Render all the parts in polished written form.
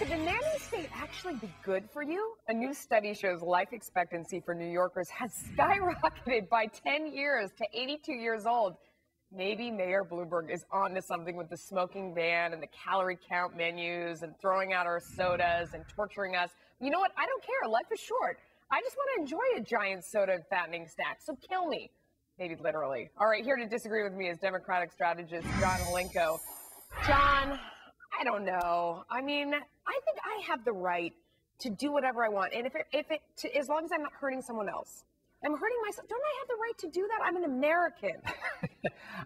Could the nanny state actually be good for you? A new study shows life expectancy for New Yorkers has skyrocketed by 10 years to 82 years old. Maybe Mayor Bloomberg is on to something with the smoking ban and the calorie count menus and throwing out our sodas and torturing us. You know what? I don't care. Life is short. I just want to enjoy a giant soda and fattening snack. So kill me. Maybe literally. All right, here to disagree with me is Democratic strategist John Holenko. John, I don't know. I mean, I think I have the right to do whatever I want. And as long as I'm not hurting someone else. I'm hurting myself. Don't I have the right to do that? I'm an American.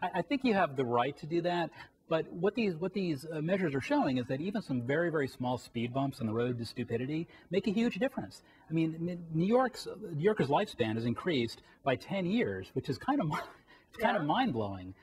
I think you have the right to do that. But what these measures are showing is that even some very, very small speed bumps on the road to stupidity make a huge difference. I mean, New Yorker's lifespan has increased by 10 years, which is kind of mind-blowing.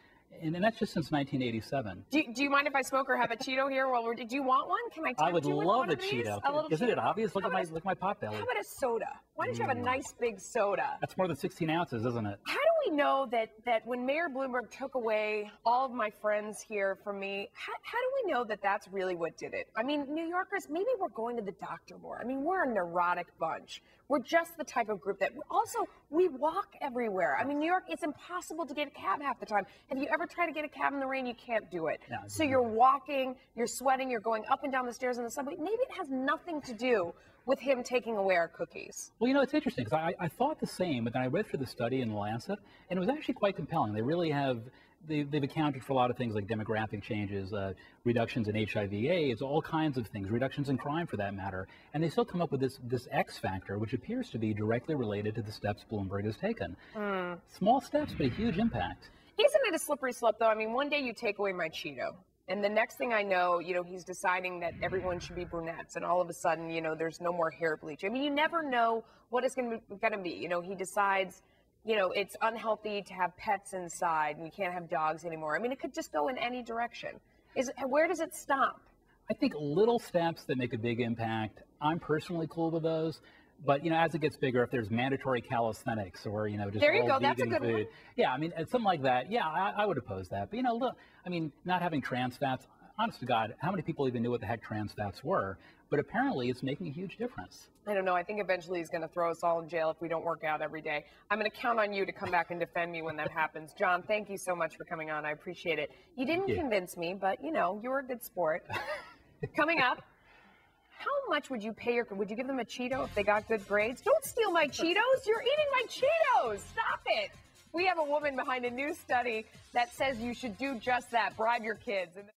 And that's just since 1987. Do you mind if I smoke or have a Cheeto here? Do you want one? Can I tempt I would you with love one a of these? Cheeto. Isn't it obvious? Look at my pot belly. How about a soda? Why don't you have a nice big soda? That's more than 16 ounces, isn't it? How do we know that when Mayor Bloomberg took away all of my friends here from me, how do we know that that's really what did it? I mean, New Yorkers, maybe we're going to the doctor more. I mean, we're a neurotic bunch. We're just the type of group that also we walk everywhere. I mean, New York, it's impossible to get a cab half the time. Have you ever tried to get a cab in the rain? You can't do it. No, so you're walking, you're sweating, you're going up and down the stairs in the subway. Maybe it has nothing to do with him taking away our cookies. Well, you know, it's interesting because I thought the same, but then I read through the study in The Lancet, and it was actually quite compelling. They really have, they've accounted for a lot of things like demographic changes, reductions in HIV/AIDS, all kinds of things, reductions in crime for that matter, and they still come up with this X factor, which appears to be directly related to the steps Bloomberg has taken. Small steps, but a huge impact. Isn't it a slippery slope, though? I mean, one day you take away my Cheeto. And the next thing I know, he's deciding that everyone should be brunettes. And all of a sudden, there's no more hair bleach. I mean, you never know what it's going to be. He decides, it's unhealthy to have pets inside and we can't have dogs anymore. I mean, it could just go in any direction. Where does it stop? I think little steps that make a big impact, I'm personally cool with those. But, as it gets bigger, if there's mandatory calisthenics or, just there you all go. vegan That's a good food. one. Yeah, I mean, something like that. Yeah, I would oppose that. But, look, I mean, not having trans fats, honest to God, how many people even knew what the heck trans fats were? But apparently it's making a huge difference. I don't know. I think eventually he's going to throw us all in jail if we don't work out every day. I'm going to count on you to come back and defend me when that happens. John, thank you so much for coming on. I appreciate it. You didn't convince me, but, you were a good sport. Coming up. How much would you pay would you give them a Cheeto if they got good grades? Don't steal my Cheetos. You're eating my Cheetos. Stop it. We have a woman behind a new study that says you should do just that. Bribe your kids.